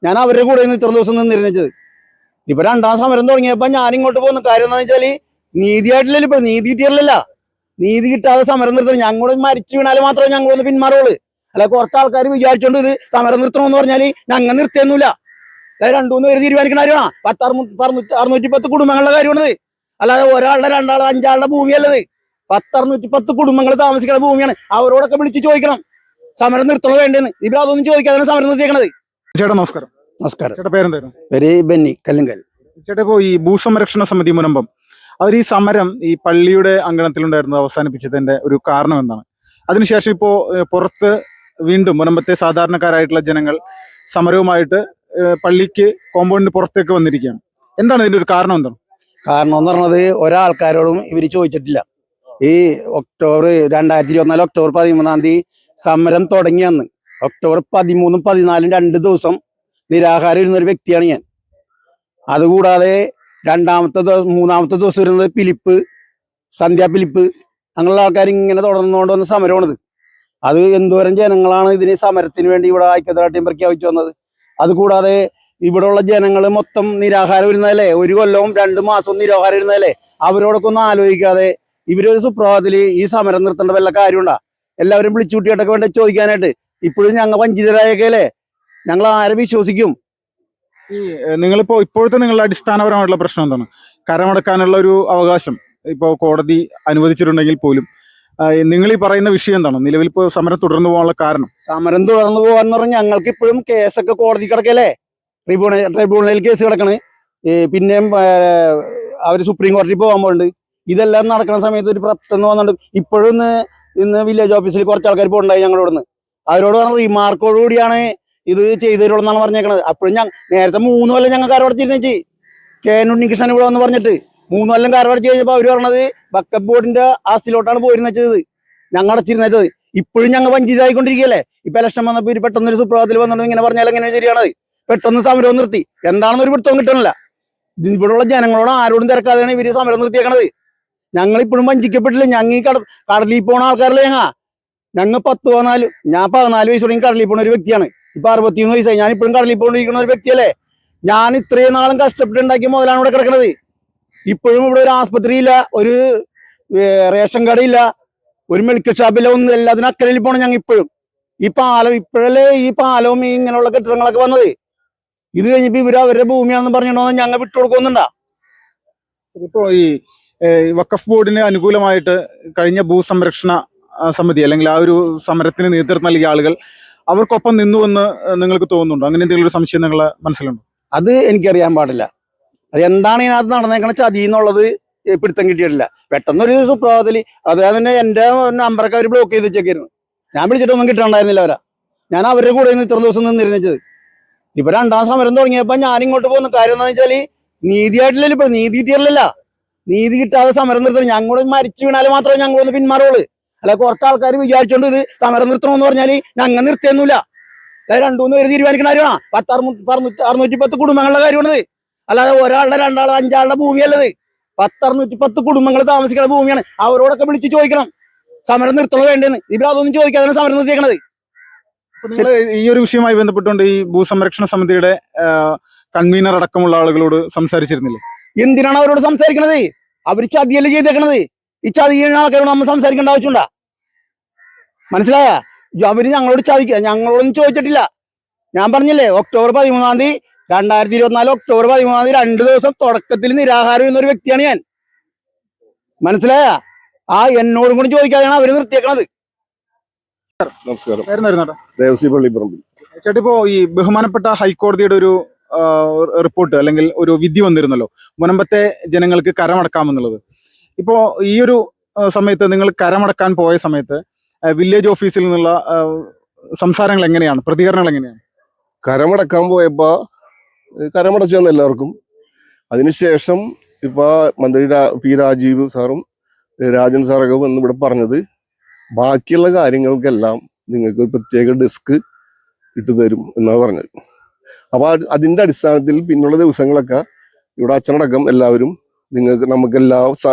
ഞാൻ അവരുടെ കൂടെ ഇത്ര ദിവസം നിന്നിരുന്നത്. ഇപ്പൊ രണ്ടാം സമരം തുടങ്ങിയപ്പോ ഞാൻ ഇങ്ങോട്ട് പോകുന്ന കാര്യം എന്താണെന്ന് വെച്ചാല് നീതിയായിട്ടില്ലല്ലോ. ഇപ്പൊ നീതി കിട്ടിയല്ല. നീതി കിട്ടാതെ സമരം നിർത്തണം. ഞങ്ങളോട് മരിച്ചു വീണാല് മാത്രമേ ഞങ്ങളൊന്ന് പിന്മാറുള്ളൂ. അല്ല കുറച്ച് ആൾക്കാർ വിചാരിച്ചോണ്ട് ഇത് സമരം നിർത്തണമെന്ന് പറഞ്ഞാല് ഞങ്ങൾ നിർത്തിയൊന്നുമില്ല. അതായത് 2-3 പേര് തീരുമാനിക്കുന്ന കാര്യമാണ്. 610 കുടുംബങ്ങളുടെ കാര്യമാണിത്. അല്ലാതെ ഒരാളുടെ 2 ആൾ 5 ആളുടെ ഭൂമിയല്ലത്. 610 കുടുംബങ്ങൾ താമസിക്കുന്ന ഭൂമിയാണ്. അവരോടൊക്കെ വിളിച്ച് ചോദിക്കണം സമരം നിർത്തണോ വേണ്ടെന്ന്. ഇവരതൊന്നും ചോദിക്കാതെ സമരം നിർത്തിയേക്കണത്. ചേട്ടാ നമസ്കാരം. നമസ്കാരം. ചേട്ടാ പേരെന്തായിരുന്നു? പേര് ബെന്നി കല്ലുങ്കൽ. ചേട്ടാ ഇപ്പോ ഈ ഭൂസംരക്ഷണ സമിതി മുനമ്പം അവർ ഈ സമരം ഈ പള്ളിയുടെ അങ്കണത്തിലുണ്ടായിരുന്നത് അവസാനിപ്പിച്ചതിന്റെ ഒരു കാരണം എന്താണ്? അതിനുശേഷം ഇപ്പോ പുറത്ത് വീണ്ടും മുനമ്പത്തെ സാധാരണക്കാരായിട്ടുള്ള ജനങ്ങൾ സമരവുമായിട്ട് പള്ളിക്ക് കോമ്പൗണ്ടിന് പുറത്തേക്ക് വന്നിരിക്കുകയാണ്. എന്താണ് ഇതിന്റെ ഒരു കാരണം? എന്താണ് കാരണം എന്ന് പറഞ്ഞത് ഒരാൾക്കാരോടും ഇവര് ചോദിച്ചിട്ടില്ല. ഈ 2024 ഒക്ടോബർ 13 സമരം തുടങ്ങിയന്ന് ഒക്ടോബർ 13, 14 2 ദിവസം നിരാഹാരം ഇരുന്നൊരു വ്യക്തിയാണ് ഞാൻ. അതുകൂടാതെ മൂന്നാമത്തെ ദിവസം വരുന്നത് ഫിലിപ്പ്, സന്ധ്യ ഫിലിപ്പ്, അങ്ങനെയുള്ള ആൾക്കാർ ഇങ്ങനെ തുടർന്നുകൊണ്ട് വന്ന സമരമാണിത്. അത് എന്തോരം ജനങ്ങളാണ് ഇതിന് സമരത്തിന് വേണ്ടി ഇവിടെ ഐക്യദാർഢ്യം പ്രഖ്യാപിച്ചു വന്നത്. അതുകൂടാതെ ഇവിടെയുള്ള ജനങ്ങൾ മൊത്തം നിരാഹാരം ഇരുന്നതല്ലേ, 1 കൊല്ലവും 2 മാസവും നിരാഹാരം ഇരുന്നതല്ലേ. അവരോടൊക്കെ ഒന്നും ആലോചിക്കാതെ ഇവരൊരു സുപ്രഭാതത്തില് ഈ സമരം നിർത്തേണ്ട വല്ല കാര്യമുണ്ടാ? എല്ലാവരും വിളിച്ചുകൂട്ടിയിട്ടൊക്കെ വേണ്ട ചോദിക്കാനായിട്ട്. ഇപ്പോഴും ഞങ്ങൾ വഞ്ചിതരായൊക്കെയല്ലേ, ഞങ്ങൾ ആരെ വിശ്വസിക്കും? ഈ നിങ്ങളിപ്പോ ഇപ്പോഴത്തെ നിങ്ങളുടെ അടിസ്ഥാനപരമായിട്ടുള്ള പ്രശ്നം എന്താണ്? കരമടക്കാനുള്ള ഒരു അവകാശം ഇപ്പോൾ കോടതി അനുവദിച്ചിട്ടുണ്ടെങ്കിൽ പോലും നിങ്ങൾ ഈ പറയുന്ന വിഷയം എന്താണ്? നിലവിൽ ഇപ്പോൾ സമരം തുടർന്നു പോകാനുള്ള കാരണം? സമരം തുടർന്നു പോകാന്ന് പറഞ്ഞാൽ ഞങ്ങൾക്ക് ഇപ്പോഴും കേസൊക്കെ കോടതി കിടക്കല്ലേ. ട്രിബ്യൂണലിൽ കേസ് കിടക്കണ്. പിന്നെയും അവര് സുപ്രീം കോടതിയിൽ പോകാൻ പോകുന്നുണ്ട്. ഇതെല്ലാം നടക്കുന്ന സമയത്ത് ഒരു പ്രശ്നം വന്നിട്ടുണ്ട്. ഇപ്പോഴും ഇന്ന് വില്ലേജ് ഓഫീസിൽ കുറച്ച് ആൾക്കാർ പോകണ്ടായി ഞങ്ങളോട് നിന്ന്. അവരോട് പറഞ്ഞ റിമാർക്കോട് കൂടിയാണ് ഇത് ചെയ്തു തരുള്ളൂ പറഞ്ഞേക്കണത്. അപ്പോഴും നേരത്തെ 3 കൊല്ലം ഞങ്ങൾ കരവടച്ചിരുന്നേച്ച് KN ഉണ്ണികൃഷ്ണൻ ഇവിടെ വന്ന് പറഞ്ഞിട്ട് 3 കൊല്ലം കരവടച്ച് കഴിഞ്ഞപ്പോൾ അവര് പറഞ്ഞത് വഖഫ് ബോർഡിന്റെ ആസ്തിയിലോട്ടാണ് പോയിരുന്നത്. ഞങ്ങൾ അടച്ചിരുന്നത്. ഇപ്പോഴും ഞങ്ങൾ വഞ്ചിതായിക്കൊണ്ടിരിക്കുകയല്ലേ. ഇപ്പൊ ഇലക്ഷൻ വന്നപ്പോ ഇവര് പെട്ടെന്നൊരു സുപ്രഭാതത്തിൽ വന്നിട്ട് ഇങ്ങനെ പറഞ്ഞാൽ എങ്ങനെ ശരിയാണത്? പെട്ടെന്ന് സമരം നിർത്തി. എന്താണെന്നൊരു പിടുത്തവും കിട്ടണില്ല. ഇവിടെയുള്ള ജനങ്ങളോട് ആരോടും തിരക്കാതെയാണ് ഇവര് സമരം നിർത്തിയേക്കണത്. ഞങ്ങൾ ഇപ്പോഴും വഞ്ചിക്കപ്പെട്ടില്ല. ഞങ്ങൾ ഈ കടലിൽ പോണ ആൾക്കാരല്ലേ. ഞങ്ങൾ 14 വയസ്സ് തുടങ്ങി കടലിൽ പോണ ഒരു വ്യക്തിയാണ്. ഇപ്പൊ 61 വയസ്സായി. ഞാൻ ഇപ്പോഴും കടലിൽ പോയിരിക്കുന്ന ഒരു വ്യക്തിയല്ലേ. ഞാൻ ഇത്രയും നാളും കഷ്ടപ്പെട്ടുണ്ടാക്കിയ മുതലാണ് ഇവിടെ കിടക്കണത്. ഇപ്പോഴും ഇവിടെ ഒരു ആസ്പത്രി ഇല്ല, ഒരു റേഷൻ കടയില്ല, ഒരു മെഡിക്കൽ ഷാപ്പില്ല, ഒന്നും. എല്ലാത്തിനും അക്കരയിൽ പോണം ഞങ്ങൾ ഇപ്പോഴും. ഈ പാലം ഇപ്പോഴല്ലേ ഈ പാലവും ഇങ്ങനെയുള്ള കെട്ടിടങ്ങളൊക്കെ വന്നത്. ഇത് കഴിഞ്ഞപ്പോ ഇവര് അവരുടെ ഭൂമിയാണെന്ന് പറഞ്ഞിട്ടുണ്ടോ ഞങ്ങൾ വിട്ടുകൊടുക്കുന്നുണ്ടാ? ഇപ്പോ ഈ വഖഫ് ബോർഡിന് അനുകൂലമായിട്ട് കഴിഞ്ഞ ഭൂസംരക്ഷണ സമിതി അല്ലെങ്കിൽ ആ ഒരു സമരത്തിന് നേതൃത്വം നൽകിയ ആളുകൾ അവർക്കൊപ്പം നിന്നുവെന്ന് നിങ്ങൾക്ക് തോന്നുന്നുണ്ടോ? അങ്ങനെ എന്തെങ്കിലും ഒരു സംശയം നിങ്ങളെ മനസ്സിലുണ്ടോ? അത് എനിക്കറിയാൻ പാടില്ല. അത് എന്താണ് ഇതിനകത്ത് നടന്നേക്കണ ചതി എന്നുള്ളത് പിടുത്തം കിട്ടിയിട്ടില്ല. പെട്ടെന്നൊരു സുപ്രഭാതത്തിൽ അതായത് തന്നെ എന്റെ നമ്പറൊക്കെ അവർ ബ്ലോക്ക് ചെയ്ത് വെച്ചേക്കായിരുന്നു. ഞാൻ വിളിച്ചിട്ടൊന്നും കിട്ടണ്ടായിരുന്നില്ല അവരാ. ഞാൻ അവരുടെ കൂടെ ഇത്ര ദിവസം നിന്നിരുന്നത്. ഇപ്പൊ രണ്ടാം സമരം തുടങ്ങിയപ്പോ ഞാൻ ഇങ്ങോട്ട് പോകുന്ന കാര്യം എന്താണെന്ന് വെച്ചാല് നീതിയായിട്ടില്ലല്ലോ. ഇപ്പൊ നീതി കിട്ടിയല്ല. നീതി കിട്ടാതെ സമരം നിർത്തണം. ഞങ്ങളോട് മരിച്ചു വീണാല് മാത്രമേ ഞങ്ങളൊന്ന് പിന്മാറുള്ളൂ. അല്ല കുറച്ച് ആൾക്കാർ വിചാരിച്ചോണ്ട് ഇത് സമരം നിർത്തണമെന്ന് പറഞ്ഞാല് ഞങ്ങൾ നിർത്തിയൊന്നുമില്ല. അതായത് 2-3 പേര് തീരുമാനിക്കുന്ന കാര്യമാണ്. 610 കുടുംബങ്ങളുടെ കാര്യമാണിത്. അല്ലാതെ ഒരാളുടെ 2 ആൾ 5 ആളുടെ ഭൂമിയല്ലത്. 610 കുടുംബങ്ങൾ താമസിക്കുന്ന ഭൂമിയാണ്. അവരോടൊക്കെ വിളിച്ച് ചോദിക്കണം സമരം നിർത്തണോ വേണ്ടെന്ന്. ഇവരതൊന്നും ചോദിക്കാതെ സമരം നിർത്തിയേക്കണത്. ഈ ഒരു വിഷയവുമായി ബന്ധപ്പെട്ടുകൊണ്ട് ഈ ഭൂസംരക്ഷണ സമിതിയുടെ കൺവീനർ അടക്കമുള്ള ആളുകളോട് സംസാരിച്ചിരുന്നില്ലേ? എന്തിനാണ് അവരോട് സംസാരിക്കണത്? അവര് ചതിയല്ലേ ചെയ്തേക്കണത്. ഈ ചതി ആൾക്കാരോട് നമ്മൾ സംസാരിക്കേണ്ട ആവശ്യമുണ്ടാ? മനസ്സിലായ? അവര് ഞങ്ങളോട് ചതിക്കുക. ഞങ്ങളോടൊന്നും ചോദിച്ചിട്ടില്ല. ഞാൻ പറഞ്ഞില്ലേ ഒക്ടോബർ 13 2024 ഒക്ടോബർ 13 2 ദിവസം തുടക്കത്തിൽ നിരാഹാരം എന്നൊരു വ്യക്തിയാണ് ഞാൻ. മനസ്സിലായ? എന്നോടും കൂടി ചോദിക്കാതെയാണ് അവര് നിർത്തിയേക്കണത്. നമസ്കാരം. ദേവസിപള്ളിപ്പറമ്പിൽ. ചേട്ടാ ഇപ്പോ ഈ ബഹുമാനപ്പെട്ട ഹൈക്കോടതിയുടെ ഒരു റിപ്പോർട്ട് അല്ലെങ്കിൽ ഒരു വിധി വന്നിരുന്നല്ലോ, മുനമ്പത്തെ ജനങ്ങൾക്ക് കരമടക്കാമെന്നുള്ളത്. ഇപ്പോ ഈ ഒരു സമയത്ത് നിങ്ങൾ കരമടക്കാൻ പോയ സമയത്ത് വില്ലേജ് ഓഫീസിൽ നിന്നുള്ള സംസാരങ്ങൾ എങ്ങനെയാണ്, പ്രതികരണങ്ങൾ എങ്ങനെയാണ്? കരമടക്കാൻ പോയപ്പോ കരമടച്ചു തന്നു എല്ലാവർക്കും. അതിനുശേഷം ഇപ്പൊ മന്ത്രി പി രാജീവ് സാറും രാജൻ സാറൊക്കെ വന്ന് ഇവിടെ പറഞ്ഞത് ബാക്കിയുള്ള കാര്യങ്ങൾക്കെല്ലാം നിങ്ങൾക്ക് പ്രത്യേക ഡെസ്ക് ഇട്ടു തരും എന്നാണ് പറഞ്ഞത്. അപ്പൊ അതിന്റെ അടിസ്ഥാനത്തിൽ പിന്നുള്ള ദിവസങ്ങളൊക്കെ ഇവിടെ അച്ഛനടക്കം എല്ലാവരും നമുക്ക് എല്ലാ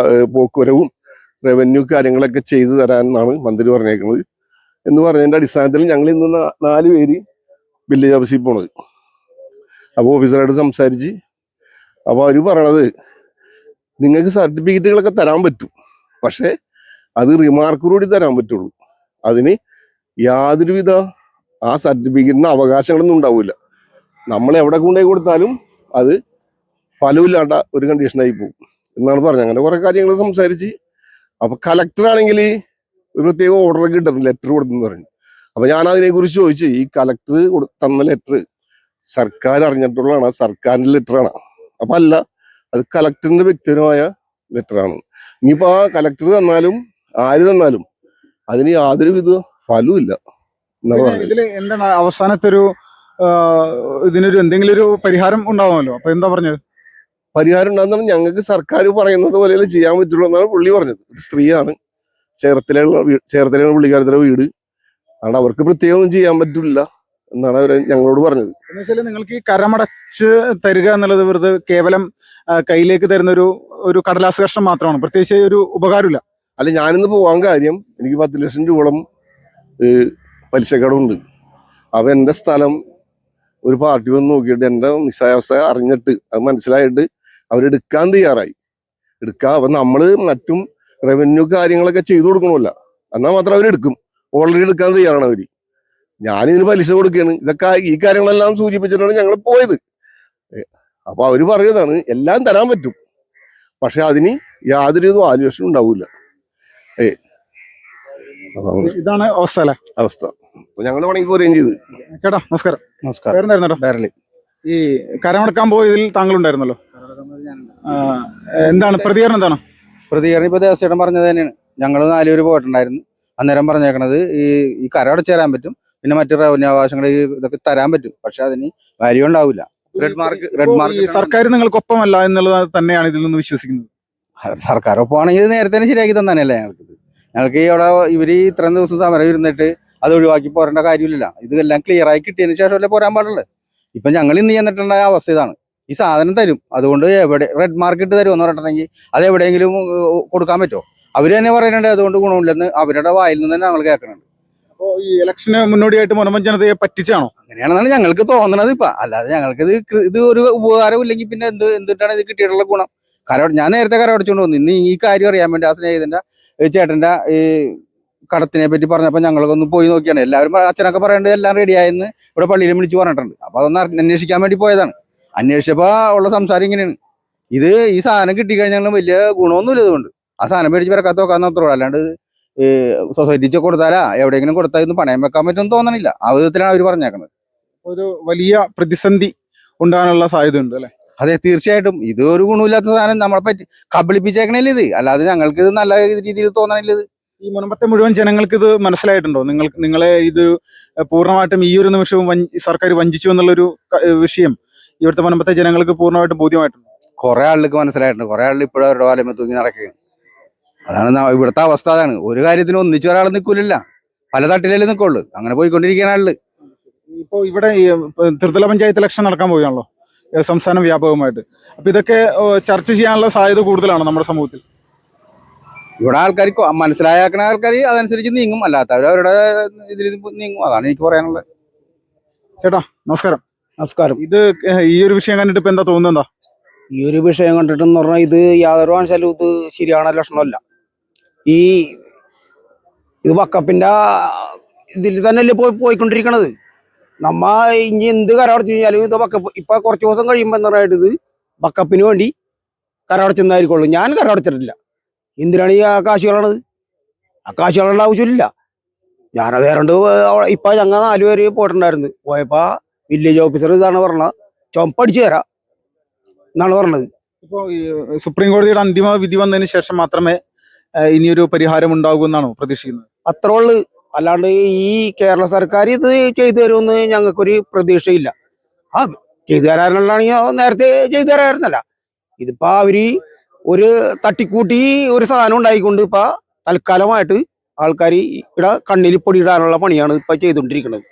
പോക്കുവരവും റവന്യൂ കാര്യങ്ങളൊക്കെ ചെയ്തു തരാനാണ് മന്ത്രി പറഞ്ഞേക്കുന്നത് എന്ന് പറഞ്ഞതിന്റെ അടിസ്ഥാനത്തിൽ ഞങ്ങൾ ഇന്ന് 4 പേര് വില്ലേജ് ഓഫീസിൽ പോണത്. അപ്പോൾ ഓഫീസറായിട്ട് സംസാരിച്ച് അപ്പോൾ അവർ പറയണത് നിങ്ങൾക്ക് സർട്ടിഫിക്കറ്റുകളൊക്കെ തരാൻ പറ്റും, പക്ഷേ അത് റിമാർക്കോടുകൂടി തരാൻ പറ്റുള്ളൂ. അതിന് യാതൊരുവിധ ആ സർട്ടിഫിക്കറ്റിന് അവകാശങ്ങളൊന്നും ഉണ്ടാവില്ല. നമ്മൾ എവിടെ കൊണ്ടുപോയി കൊടുത്താലും അത് ഫലമില്ലാണ്ട ഒരു കണ്ടീഷനായി പോകും എന്നാണ് പറഞ്ഞത്. അങ്ങനെ കുറെ കാര്യങ്ങൾ സംസാരിച്ച് അപ്പൊ കളക്ടർ ആണെങ്കിൽ ഒരു പ്രത്യേക ഓർഡർ കിട്ടുന്നു, ലെറ്റർ കൊടുത്തെന്ന് പറഞ്ഞു. അപ്പൊ ഞാൻ അതിനെക്കുറിച്ച് ചോദിച്ചു, ഈ കളക്ടർ തന്ന ലെറ്റർ സർക്കാർ അറിഞ്ഞിട്ടുള്ളതാണ്, സർക്കാരിന്റെ ലെറ്ററാണ്? അപ്പൊ അല്ല, അത് കളക്ടറിന്റെ വ്യക്തിപരമായ ലെറ്ററാണ്. ഇനിയിപ്പോ ആ കളക്ടർ തന്നാലും ആര് തന്നാലും അതിന് യാതൊരുവിധ ഫലവും ഇല്ല എന്നാണ് പറഞ്ഞത്. ഇതില് എന്താണ് അവസാനത്തെ ഒരു ഇതിനൊരു എന്തെങ്കിലും ഒരു പരിഹാരം ഉണ്ടാവുമല്ലോ, അപ്പൊ എന്താ പറഞ്ഞത്? പരിഹാരം ഉണ്ടാകുന്ന ഞങ്ങൾക്ക് സർക്കാർ പറയുന്നത് പോലെയല്ലേ ചെയ്യാൻ പറ്റുള്ളൂ എന്നാണ് പുള്ളി പറഞ്ഞത്. ഒരു സ്ത്രീയാണ്, ചേർത്തലയാണ് പുള്ളിക്കാരത്തിന്റെ വീട്, അതുകൊണ്ട് അവർക്ക് പ്രത്യേകം ഒന്നും ചെയ്യാൻ പറ്റില്ല എന്നാണ് അവർ ഞങ്ങളോട് പറഞ്ഞത്. എന്ന് വെച്ചാൽ നിങ്ങൾക്ക് ഈ കരമടച്ച് തരിക എന്നുള്ളത് വെറുതെ കേവലം കയ്യിലേക്ക് തരുന്ന ഒരു കടലാസ് കഷ്ണം മാത്രമാണ്, പ്രത്യേകിച്ച് ഒരു ഉപകാരമില്ല. അല്ല, ഞാനിന്ന് പോകാൻ കാര്യം എനിക്ക് 10 ലക്ഷം രൂപയോളം പലിശക്കടമുണ്ട്. അപ്പൊ എന്റെ സ്ഥലം ഒരു പാർട്ടി വന്ന് നോക്കിയിട്ട് എന്റെ നിസ്സായാവസ്ഥ അറിഞ്ഞിട്ട് അത് മനസ്സിലായിട്ട് അവരെടുക്കാൻ തയ്യാറായി. അപ്പൊ നമ്മള് മറ്റും റവന്യൂ കാര്യങ്ങളൊക്കെ ചെയ്തു കൊടുക്കണമല്ല, എന്നാൽ മാത്രം അവരെടുക്കും. ഓൾറെഡി എടുക്കാൻ തയ്യാറാണ് അവര്. ഞാനിതിന് പലിശ കൊടുക്കുകയാണ്. ഇതൊക്കെ ഈ കാര്യങ്ങളെല്ലാം സൂചിപ്പിച്ചിട്ടാണ് ഞങ്ങൾ പോയത്. അപ്പൊ അവര് പറയുന്നതാണ് എല്ലാം തരാൻ പറ്റും, പക്ഷെ അതിന് യാതൊരു വാല്യുവേഷൻ ഉണ്ടാവില്ല. ഇതാണ് അവസ്ഥ അല്ലേ? അവസ്ഥ. അപ്പൊ ഞങ്ങൾ വേണമെങ്കിൽ പോരുകയും ചെയ്ത്. ചേട്ടാ നമസ്കാരം. നമസ്കാരം. പേരെന്തായിരുന്നു? ഈ കരമടക്കാൻ പോയതിൽ താങ്കൾ ഉണ്ടായിരുന്നല്ലോ, എന്താണ് പ്രതികരണം? എന്താണ് പ്രതികരണം? ഇപ്പൊ ദേവസ്വേട്ടൻ പറഞ്ഞത് തന്നെയാണ്. ഞങ്ങൾ 4 പേര് പോയിട്ടുണ്ടായിരുന്നു. അന്നേരം പറഞ്ഞേക്കണത് ഈ കര അടച്ചു തരാൻ പറ്റും, പിന്നെ മറ്റു റവന്യൂ അവകാശങ്ങൾ ഇതൊക്കെ തരാൻ പറ്റും, പക്ഷെ അതിന് വാല്യൂ ഉണ്ടാവില്ല. റെഡ് മാർക്ക് സർക്കാർ നിങ്ങൾക്കൊപ്പമല്ല എന്നുള്ളത് തന്നെയാണ് ഇതിൽ നിന്ന് വിശ്വസിക്കുന്നത്. സർക്കാർ ഒപ്പമാണെങ്കിൽ ഇത് നേരത്തെ ശരിയാക്കി തന്നെയല്ലേ ഞങ്ങൾക്ക് ഇവിടെ ഇവര് ഇത്രയും ദിവസം സമരം ഇരുന്നിട്ട് അത് ഒഴിവാക്കി പോരേണ്ട കാര്യമില്ല. ഇതെല്ലാം ക്ലിയർ ആയി കിട്ടിയതിന് ശേഷമല്ലേ പോരാൻ പാടുള്ളത്. ഇപ്പൊ ഞങ്ങൾ ഇന്ന് ചെന്നിട്ടുണ്ടായ അവസ്ഥ ഇതാണ്. ഈ സാധനം തരും, അതുകൊണ്ട് എവിടെ റെഡ് മാർക്കറ്റ് തരുമെന്ന് പറഞ്ഞിട്ടുണ്ടെങ്കിൽ അത് എവിടെയെങ്കിലും കൊടുക്കാൻ പറ്റുമോ? അവര് തന്നെ പറയുന്നുണ്ട് അതുകൊണ്ട് ഗുണമില്ലെന്ന്. അവരുടെ വായിൽ നിന്ന് തന്നെ ഞങ്ങൾ കേൾക്കുന്നുണ്ട്. അപ്പോ ഈ ഇലക്ഷന് മുന്നോടിയായിട്ട് മുനമ്പം ജനതയെ പറ്റിച്ചാണോ? അങ്ങനെയാണെന്നാണ് ഞങ്ങൾക്ക് തോന്നണത്. ഇപ്പൊ അല്ലാതെ ഞങ്ങൾക്ക് ഇത് ഒരു ഉപകാരം ഇല്ലെങ്കിൽ പിന്നെ എന്തിട്ടാണ് ഇത് കിട്ടിയിട്ടുള്ള ഗുണം? ഞാൻ നേരത്തെ കരമടച്ചുകൊണ്ട് വന്നു. ഇന്ന് ഈ കാര്യം അറിയാൻ വേണ്ടി ആ സ്നേഹിതന്റെ ചേട്ടന്റെ ഈ കടത്തിനെ പറ്റി പറഞ്ഞപ്പോ ഞങ്ങളൊക്കെ ഒന്ന് പോയി നോക്കിയാണ്. എല്ലാവരും അച്ഛനൊക്കെ പറയേണ്ടത് എല്ലാം റെഡിയായെന്ന് ഇവിടെ പള്ളിയിൽ വിളിച്ച് പറഞ്ഞിട്ടുണ്ട്. അപ്പൊ അതൊന്ന് അന്വേഷിക്കാൻ വേണ്ടി പോയതാണ്. അന്വേഷിച്ചപ്പോ ഉള്ള സംസാരം ഇങ്ങനെയാണ്. ഈ സാധനം കിട്ടിക്കഴിഞ്ഞാൽ വലിയ ഗുണമൊന്നുമില്ല. ഇതുകൊണ്ട് ആ സാധനം മേടിച്ച് വരക്കാത്ത നോക്കാൻ മാത്രമേ, അല്ലാണ്ട് സൊസൈറ്റിക്ക് കൊടുത്താലാ എവിടെയെങ്കിലും കൊടുത്താൽ ഇന്ന് പണയം വെക്കാൻ പറ്റുമെന്ന് തോന്നണില്ല. ആ വിധത്തിലാണ് അവർ പറഞ്ഞേക്കുന്നത്. ഒരു വലിയ പ്രതിസന്ധി ഉണ്ടാകാനുള്ള സാധ്യത ഉണ്ട് അല്ലെ? അതെ, തീർച്ചയായിട്ടും. ഇത് ഒരു ഗുണമില്ലാത്ത സാധനം നമ്മളെ പറ്റി കബളിപ്പിച്ചേക്കണല്ലേ ഇത്, അല്ലാതെ ഞങ്ങൾക്ക് ഇത് നല്ല രീതിയിൽ തോന്നണില്ല. ഇത് ഈ മുനമ്പത്തെ മുഴുവൻ ജനങ്ങൾക്ക് ഇത് മനസ്സിലായിട്ടുണ്ടോ? നിങ്ങളെ ഇത് പൂർണ്ണമായിട്ടും ഈ ഒരു നിമിഷവും സർക്കാർ വഞ്ചിച്ചു എന്നുള്ളൊരു വിഷയം ഇവിടുത്തെ മുനമ്പത്തെ ജനങ്ങൾക്ക് പൂർണ്ണമായിട്ടും ബോധ്യമായിട്ടുണ്ട്? കുറെ ആളുകൾക്ക് മനസ്സിലായിട്ടുണ്ട്. കുറെ ആളുകൾ ഇപ്പോഴും അവരുടെ വാലമ തൂങ്ങി നടക്കുകയാണ്. അതാണ് ഇവിടുത്തെ അവസ്ഥ. അതാണ്, ഒരു കാര്യത്തിന് ഒന്നിച്ച് ഒരാൾ നിൽക്കൂലല്ല, പല തട്ടിലല്ലേ നിൽക്കുള്ളൂ. അങ്ങനെ പോയിക്കൊണ്ടിരിക്കുന്ന ആള്. ഇപ്പൊ ഇവിടെ ത്രിതല പഞ്ചായത്ത് ഇലക്ഷൻ നടക്കാൻ പോവുകയാണല്ലോ സംസ്ഥാന വ്യാപകമായിട്ട്. അപ്പൊ ഇതൊക്കെ ചർച്ച ചെയ്യാനുള്ള സാധ്യത കൂടുതലാണ് നമ്മുടെ സമൂഹത്തിൽ. ഇവിടെ ആൾക്കാർ മനസ്സിലാക്കണ ആൾക്കാർ അതനുസരിച്ച് നീങ്ങും, അല്ലാത്തവർ അവരുടെ ഇതിൽ നീങ്ങും. അതാണ് എനിക്ക് പറയാനുള്ളത്. ചേട്ടാ നമസ്കാരം. നമസ്കാരം. ഇത് ഈ ഒരു വിഷയം കണ്ടിട്ട് ഇപ്പൊ എന്താ തോന്നുന്നത്? ഈ ഒരു വിഷയം കണ്ടിട്ടെന്ന് പറഞ്ഞാൽ ഇത് യാതൊരു കാണിച്ചാലും ഇത് ശരിயான ലക്ഷണമല്ല. ഇത് വക്കപ്പിന്റെ ഇതിൽ തന്നെയല്ലേ പോയിക്കൊണ്ടിരിക്കണത്. നമ്മ ഇനി എന്ത് കരമടച്ചു കഴിഞ്ഞാലും ഇത് വക്കപ്പ് ഇപ്പൊ കുറച്ച് ദിവസം കഴിയുമ്പോൾ എന്താ പറയുക, ഇത് വക്കപ്പിന് വേണ്ടി കരമടച്ചെന്നായിരിക്കുള്ളൂ. ഞാൻ കരമടച്ചിട്ടില്ല. എന്തിനാണ് ഈ കാശുകളാണത്? ആ കാശുകളുടെ ആവശ്യമില്ല. ഞാനത് ഏറണ്ട് ഇപ്പൊ ഞങ്ങൾ 4 പേര് പോയിട്ടുണ്ടായിരുന്നു. പോയപ്പോ വില്ലേജ് ഓഫീസർ ഇതാണ് പറഞ്ഞത്, ചുമപ്പടിച്ചു തരാം എന്നാണ് പറഞ്ഞത്. ഇപ്പോ ഈ സുപ്രീം കോടതിയുടെ അന്തിമ വിധി വന്നതിന് ശേഷം മാത്രമേ ഇനിയൊരു പരിഹാരം ഉണ്ടാകൂ എന്നാണോ പ്രതീക്ഷിക്കുന്നത്? അത്രേ ഉള്ളു. അല്ലാണ്ട് ഈ കേരള സർക്കാർ ഇത് ചെയ്തു തരുമെന്ന് ഞങ്ങൾക്കൊരു പ്രതീക്ഷയില്ല. ആ ചെയ്തു തരാനുള്ളതാണെങ്കിൽ നേരത്തെ ചെയ്തു തരായിരുന്നല്ല. ഇതിപ്പോ അവര് ഒരു തട്ടിക്കൂട്ടി ഒരു സാധനം ഉണ്ടായിക്കൊണ്ട് ഇപ്പൊ തൽക്കാലമായിട്ട് ആൾക്കാർ ഇവിടെ കണ്ണിൽ പൊടിയിടാനുള്ള പണിയാണ് ഇപ്പൊ ചെയ്തുകൊണ്ടിരിക്കുന്നത്.